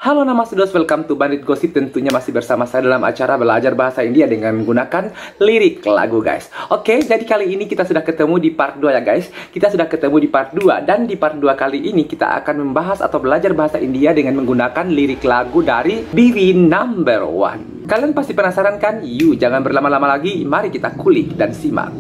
Halo nama Sudos, welcome to Bandit Gossip. Tentunya masih bersama saya dalam acara belajar bahasa India dengan menggunakan lirik lagu guys. Oke, jadi kali ini kita sudah ketemu di part 2 ya guys. Kita sudah ketemu di part 2. Dan di part 2 kali ini kita akan membahas atau belajar bahasa India dengan menggunakan lirik lagu dari BW Number One. Kalian pasti penasaran kan? Yuk jangan berlama-lama lagi, mari kita kulik dan simak.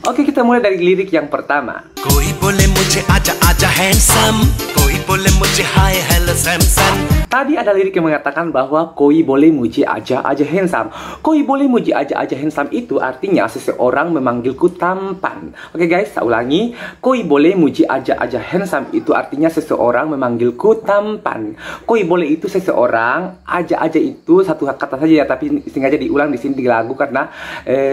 Oke, kita mulai dari lirik yang pertama. Koi boleh mujhe aja aja handsome, koi boleh mujhe hi hello Samson. Tadi ada lirik yang mengatakan bahwa koi boleh muji aja handsome. Koi boleh muji aja handsome itu artinya seseorang memanggilku tampan. Oke guys, saya ulangi. Koi boleh muji aja handsome itu artinya seseorang memanggilku tampan. Koi boleh itu seseorang, aja itu satu kata saja ya, tapi sengaja diulang di sini di lagu karena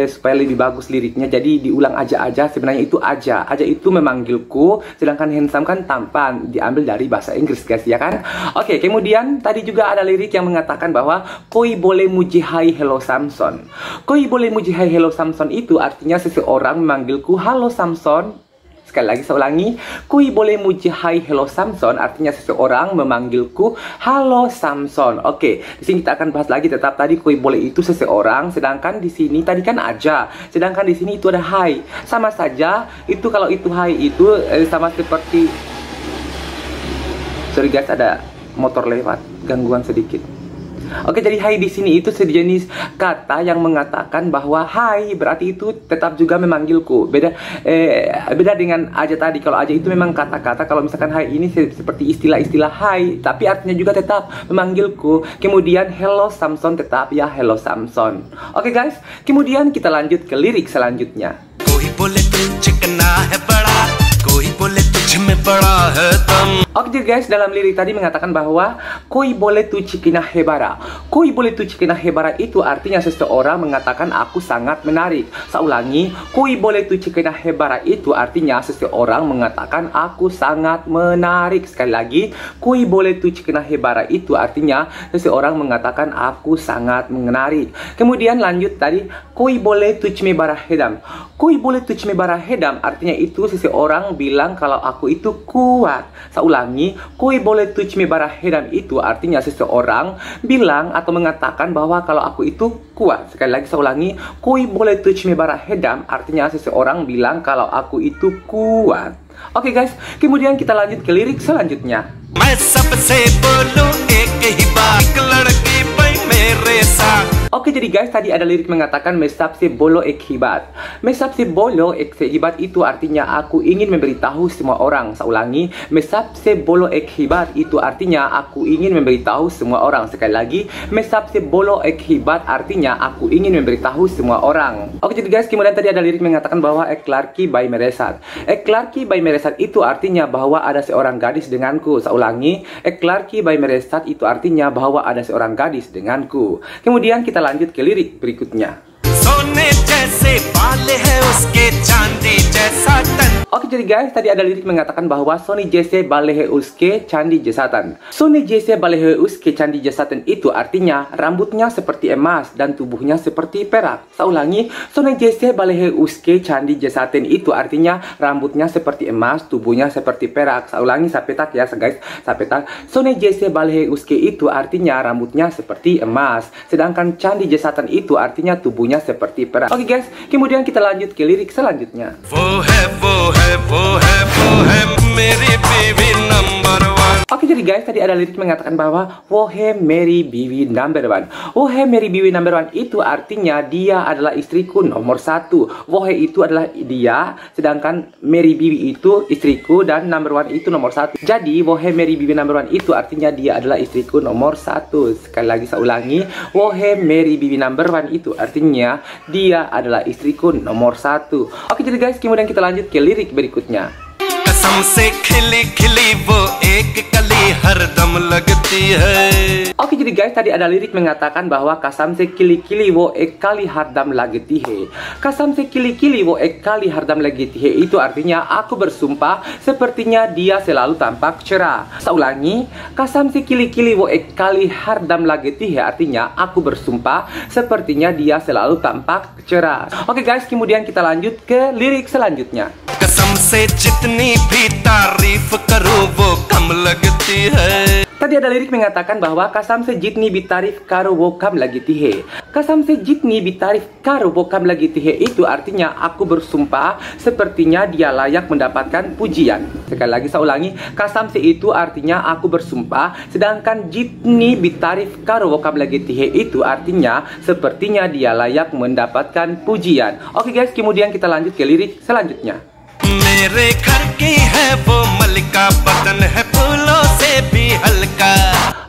supaya lebih bagus liriknya. Jadi diulang aja sebenarnya itu aja itu memanggilku, sedangkan handsome kan tampan, diambil dari bahasa Inggris guys ya kan. Oke, kemudian tadi juga ada lirik yang mengatakan bahwa koi boleh muji hi hello Samson. Koi boleh muji hi hello Samson itu artinya seseorang memanggilku halo Samson. Sekali lagi saya ulangi, koi boleh muji hi hello Samson artinya seseorang memanggilku halo Samson. Oke, di sini kita akan bahas lagi. Tetap tadi koi boleh itu seseorang, sedangkan di sini tadi kan aja, sedangkan di sini itu ada hi. Sama saja itu, kalau itu hi itu sama seperti, sorry guys, ada motor lewat, gangguan sedikit. Oke, jadi hai di sini itu sejenis kata yang mengatakan bahwa hai berarti itu tetap juga memanggilku. Beda dengan aja tadi. Kalau aja itu memang kata-kata, kalau misalkan hai ini seperti istilah-istilah hai, tapi artinya juga tetap memanggilku. Kemudian hello Samson tetap ya hello Samson. Oke guys, kemudian kita lanjut ke lirik selanjutnya. Koi boleh tujhe kena hai bada, koi boleh tujh mein bada hai tum. Oke jadi guys, dalam lirik tadi mengatakan bahwa koi boleh tu cikina hebara. Koi boleh tu cikina hebara itu artinya seseorang mengatakan aku sangat menarik. Saya ulangi, koi boleh tu cikina hebara itu artinya seseorang mengatakan aku sangat menarik. Sekali lagi, koi boleh tu cikina hebara itu artinya seseorang mengatakan aku sangat menarik. Kemudian lanjut tadi, koi boleh tu cme barahedam. Koi boleh tu cme barahedam artinya itu seseorang bilang kalau aku itu kuat. Saya ulangi, koi boleh tuj me barahedam itu artinya seseorang bilang atau mengatakan bahwa kalau aku itu kuat. Sekali lagi saya ulangi, koi boleh tuj me barahedam artinya seseorang bilang kalau aku itu kuat. Oke guys, kemudian kita lanjut ke lirik selanjutnya. Main sabse bolu ek hi baat, ek ladki pai mere saath. Oke jadi guys, tadi ada lirik mengatakan mesabse bolo ek hibat. Mesabse bolo ek hibat itu artinya aku ingin memberitahu semua orang. Saya ulangi, mesabse bolo ek hibat itu artinya aku ingin memberitahu semua orang. Sekali lagi, mesabse bolo ek hibat artinya aku ingin memberitahu semua orang. Oke jadi guys, kemudian tadi ada lirik mengatakan bahwa ek larki by meresat. Ek larki by meresat itu artinya bahwa ada seorang gadis denganku. Saya ulangi, ek larki by meresat itu artinya bahwa ada seorang gadis denganku. Kemudian kita lanjut ke lirik berikutnya. Oke jadi guys, tadi ada lirik mengatakan bahwa Soni jese balehe uske candi jasatan. Soni jese balehe uske candi jasatan itu artinya rambutnya seperti emas dan tubuhnya seperti perak. Saya ulangi, Soni jese balehe uske candi jasatan itu artinya rambutnya seperti emas, tubuhnya seperti perak. Saya ulangi, saya petak ya guys, saya petak. Soni jese balehe uske itu artinya rambutnya seperti emas, sedangkan candi jasatan itu artinya tubuhnya seperti perak. Oke guys, kemudian kita lanjut ke lirik selanjutnya. Oke jadi guys, tadi ada lirik mengatakan bahwa wohe Mary BW number one. Wohe Mary BW number one itu artinya dia adalah istriku nomor satu. Wohe itu adalah dia, sedangkan Mary BW itu istriku dan number one itu nomor satu. Jadi wohe Mary BW number one itu artinya dia adalah istriku nomor satu. Sekali lagi saya ulangi, wohe Mary BW number one itu artinya dia adalah istriku nomor satu. Oke jadi guys, kemudian kita lanjut ke lirik berikutnya. Kasam se khili khili wo ek kali की हरदम लगती है. Oke, jadi guys, tadi ada lirik mengatakan bahwa kasam se kili-kili wo ekali hardam lageti he. Kasam se kili-kili wo ekali hardam lageti he itu artinya aku bersumpah sepertinya dia selalu tampak cerah. Saya ulangi, kasam se kili-kili wo ekali hardam lageti he artinya aku bersumpah sepertinya dia selalu tampak cerah. Oke guys, kemudian kita lanjut ke lirik selanjutnya. कसम से जितनी भी तारीफ करूं वो कम लगती है. Tadi ada lirik mengatakan bahwa kasam se jitni bitarif karo wokam lagi tihe. Kasam se jitni bitarif karo wokam lagi tihe itu artinya aku bersumpah sepertinya dia layak mendapatkan pujian. Sekali lagi saya ulangi, kasam se itu artinya aku bersumpah, sedangkan jitni bitarif karo wokam lagi tihe itu artinya sepertinya dia layak mendapatkan pujian. Oke guys, kemudian kita lanjut ke lirik selanjutnya. मेरे घर की है वो मलिका बदन है फूलों से भी हल्का.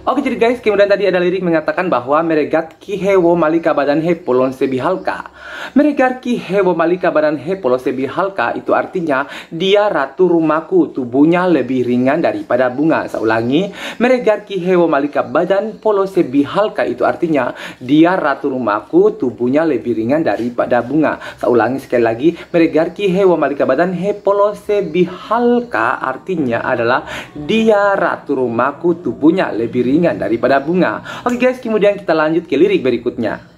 Oke, jadi guys, kemudian tadi ada lirik mengatakan bahwa meregat ki hewo malika badan he polon sebi halka. Meregat ki hewo malika badan he polon sebi halka itu artinya dia ratu rumahku, tubuhnya lebih ringan daripada bunga. Saya ulangi, meregat ki hewo malika badan polon sebi halka itu artinya dia ratu rumahku, tubuhnya lebih ringan daripada bunga. Saya ulangi sekali lagi, meregat ki hewo malika badan he polon sebi halka artinya adalah dia ratu rumahku, tubuhnya lebih ringan daripada bunga. Oke guys, kemudian kita lanjut ke lirik berikutnya.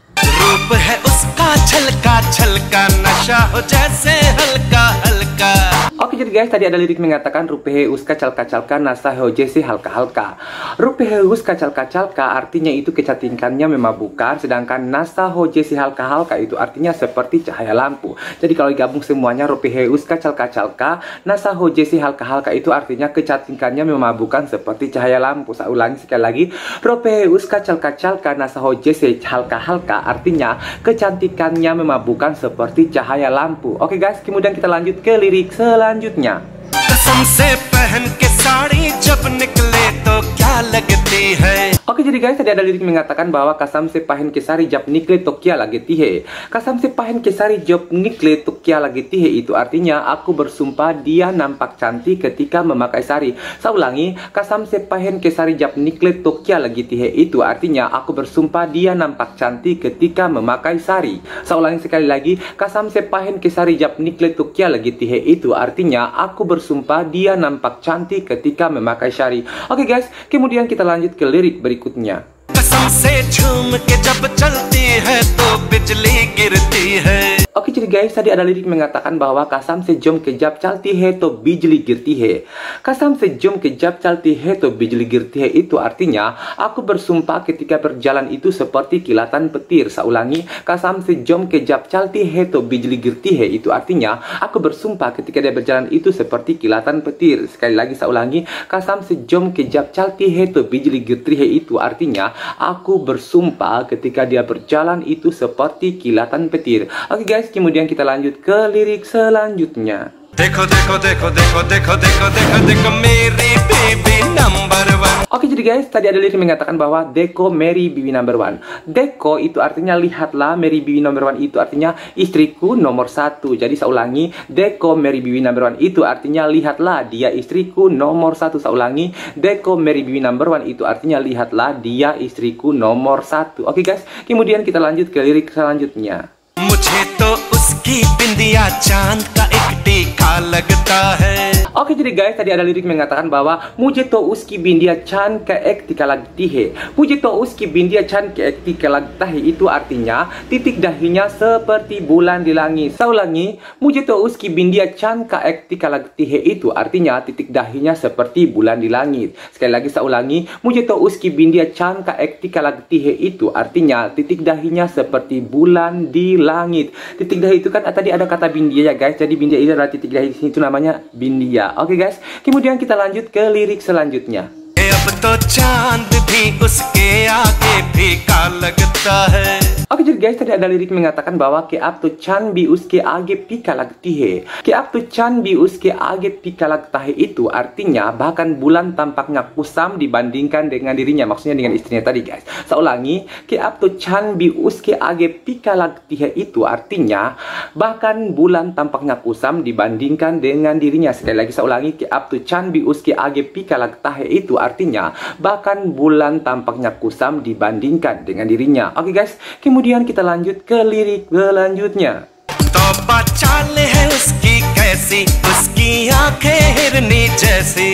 रूप है उसका छलका छलका नशा हो जैसे हल्का हल्का. Oke, jadi guys, tadi ada lirik mengatakan rupehe uska calka calka nasa hojese halka halka. Rupehe uska calka calka artinya itu kecantikannya memabukkan, sedangkan nasa hojese halka halka itu artinya seperti cahaya lampu. Jadi kalau digabung semuanya, rupehe uska calka calka nasa hojese halka halka itu artinya kecantikannya memabukkan seperti cahaya lampu. Saya ulangi sekali lagi, rupehe uska calka calka nasa hojese halka halka artinya kecantikannya memabukkan seperti cahaya lampu. Oke guys, kemudian kita lanjut ke lirik selanjutnya. कसम से पहन के साड़ी जब निकले तो क्या लगती है. Oke, jadi guys, tadi ada lirik mengatakan bahwa kasam se pahen kesari jab nikle tokia lagi tihe. Kasam se pahen kesari jab nikle tokia lagi tihe itu artinya aku bersumpah dia nampak cantik ketika memakai sari. Saya ulangi, kasam se pahen kesari jab nikle tokia lagi tihe itu artinya aku bersumpah dia nampak cantik ketika memakai sari. Saya ulangi sekali lagi, kasam se pahen kesari jab nikle tokia lagi tihe itu artinya aku bersumpah dia nampak cantik ketika memakai sari. Oke guys, kemudian kita lanjut ke lirik berikutnya. कसम से झूम के जब चलती है तो बिजली गिरती है. Oke, jadi guys, tadi ada lirik mengatakan bahwa kasam se jom ke jab chalti hai to bijli girti hai. Kasam se jom ke jab chalti hai to bijli girti hai itu artinya aku bersumpah ketika berjalan itu seperti kilatan petir. Saya ulangi, kasam se jom ke jab chalti hai to bijli girti hai itu artinya aku bersumpah ketika dia berjalan itu seperti kilatan petir. Sekali lagi saya ulangi, kasam se jom ke jab chalti hai to bijli girti hai itu artinya aku bersumpah ketika dia berjalan itu seperti kilatan petir. Oke guys, kemudian kita lanjut ke lirik selanjutnya. देखो देखो देखो देखो देखो देखो देखो देखो मेरी baby number 1. Oke, jadi guys, tadi ada lirik mengatakan bahwa Deko Mary Bibi number 1. Deko itu artinya lihatlah, Mary Bibi number 1 itu artinya istriku nomor 1. Jadi saya ulangi, Deko Mary Bibi number 1 itu artinya lihatlah dia istriku nomor 1. Saya ulangi, Deko Mary Bibi number 1 itu artinya lihatlah dia istriku nomor 1. Oke guys, kemudian kita lanjut ke lirik selanjutnya. मुझे तो उसकी बिंदिया चांद का एक टीका लगता है. Oke, jadi guys, tadi ada lirik mengatakan bahwa mujhe to uski bindia chan ka ek tika lagti hai. Mujhe to uski bindia chan ka ek tika lagta hai itu artinya titik dahinya seperti bulan di langit. Saya ulangi, mujhe to uski bindia chan ka ek tika lagti hai itu artinya titik dahinya seperti bulan di langit. Sekali lagi saya ulangi, mujhe to uski bindia chan ka ek tika lagti hai itu artinya titik dahinya seperti bulan di langit. Titik dahi itu kan tadi ada kata bindia ya guys. Jadi bindia itu adalah titik dahi, di sini itu namanya bindia. Oke guys, kemudian kita lanjut ke lirik selanjutnya. अब तो चांद भी उसके आगे फीका लगता है। Oke jadi guys, tadi ada lirik mengatakan bahwa ke ab to chan bi uske age pika lagti he. Ke ab to chan bi uske age pika lagta he itu artinya bahkan bulan tampaknya kusam dibandingkan dengan dirinya, maksudnya dengan istrinya tadi guys. Saya ulangi, ke ab to chan bi uske age pika lagti he itu artinya bahkan bulan tampaknya kusam dibandingkan dengan dirinya. Sekali lagi saya ulangi, ke ab to chan bi uske age pika lagta he itu artinya bahkan bulan tampaknya kusam dibandingkan dengan dirinya. Oke guys, kemudian kita lanjut ke lirik selanjutnya. तौबा चाल है उसकी कैसी, उसकी आंखें हिरनी जैसी।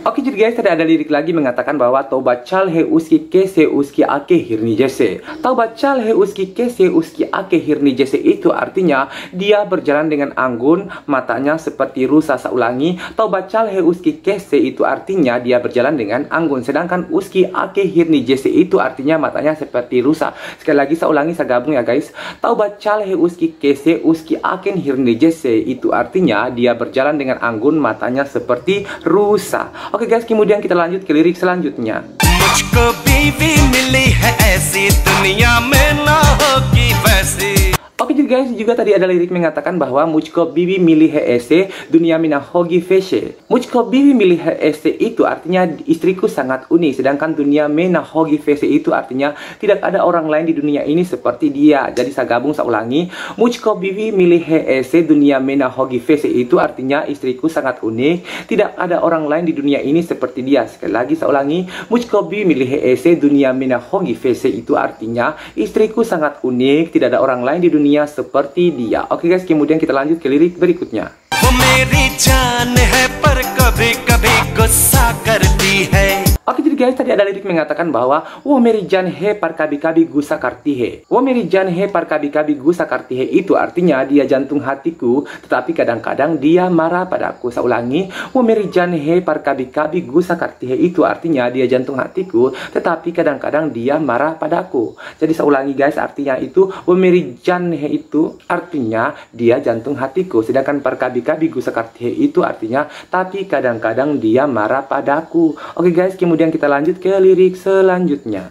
Oke jadi guys, tadi ada lirik lagi mengatakan bahwa Taubat chal he uski kese uski ake hirni jese. Taubat chal he uski kese uski ake hirni jese itu artinya dia berjalan dengan anggun, matanya seperti rusa. Saya ulangi, Taubat chal he uski kese itu artinya dia berjalan dengan anggun, sedangkan uski ake hirni jese itu artinya matanya seperti rusa. Sekali lagi saya ulangi, saya gabung ya guys. Taubat chal he uski kese uski aken hirni jese itu artinya dia berjalan dengan anggun, matanya seperti rusa. Oke guys, kemudian kita lanjut ke lirik selanjutnya. मुझको बीवी मिली है ऐसी, दुनिया में ना होगी वैसी। Oke jadi guys, juga tadi ada lirik mengatakan bahwa Mujko bibi milih ese dunia mina hogi feshe. Mujko bibi milih ese itu artinya istriku sangat unik, sedangkan dunia mina hogi feshe itu artinya tidak ada orang lain di dunia ini seperti dia. Jadi saya gabung, saya ulangi, Mujko bibi milih ese dunia mina hogi feshe itu artinya istriku sangat unik, tidak ada orang lain di dunia ini seperti dia. Sekali lagi saya ulangi, Mujko bibi milih ese dunia mina hogi feshe itu artinya istriku sangat unik, tidak ada orang lain di dunia seperti dia. Oke guys, kemudian kita lanjut ke lirik berikutnya. वो मेरी जान है पर कभी कभी गुस्सा करती है। Oke jadi guys, tadi ada lirik mengatakan bahwa wo meri jan he par kabi kabi gusa kartihe. Wo meri jan he par kabi kabi gusa kartihe itu artinya dia jantung hatiku, tetapi kadang-kadang dia marah padaku. Saya ulangi, wo meri jan he par kabi kabi gusa kartihe itu artinya dia jantung hatiku, tetapi kadang-kadang dia marah padaku. Jadi saya ulangi guys, artinya itu wo meri jan he itu artinya dia jantung hatiku, sedangkan par kabi kabi gusa kartihe itu artinya tapi kadang-kadang dia marah padaku. Oke guys, kemudian kita lanjut ke lirik selanjutnya.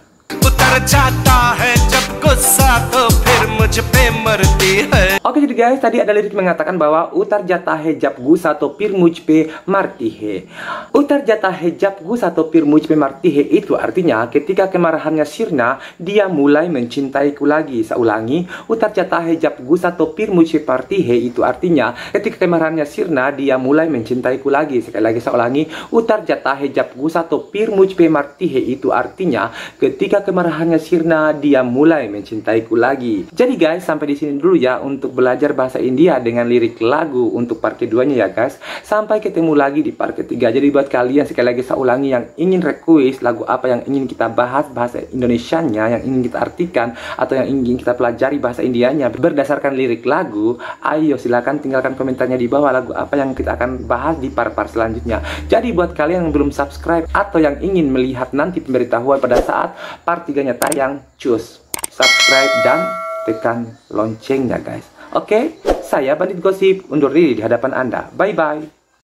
उतर जाता है जब गुस्सा तो फिर मुझ पे मरती है। Oke jadi guys, tadi ada lirik mengatakan bahwa utar jatah hejab gusa to pir mujpe martihe. Utar jatah hejab gusa to pir mujpe martihe itu artinya ketika kemarahannya sirna, dia mulai mencintaiku lagi. Saya ulangi, utar jatah hejab gusa to pir mujpe martihe itu artinya ketika kemarahannya sirna, dia mulai mencintaiku lagi. Sekali lagi saya ulangi, utar jatah hejab gusa to pir mujpe martihe itu artinya ketika kemarahannya sirna, dia mulai mencintaiku lagi. Jadi guys, sampai di sini dulu ya untuk belajar bahasa India dengan lirik lagu untuk part keduanya ya guys. Sampai ketemu lagi di part ketiga. Jadi buat kalian, sekali lagi saya ulangi, yang ingin request lagu apa yang ingin kita bahas bahasa Indonesianya, yang ingin kita artikan atau yang ingin kita pelajari bahasa Indianya berdasarkan lirik lagu, ayo silakan tinggalkan komentarnya di bawah lagu apa yang kita akan bahas di part-part selanjutnya. Jadi buat kalian yang belum subscribe atau yang ingin melihat nanti pemberitahuan pada saat part 3-nya tayang, cus subscribe dan tekan loncengnya guys. Oke, saya Bandit Gosip undur diri di hadapan Anda. Bye bye.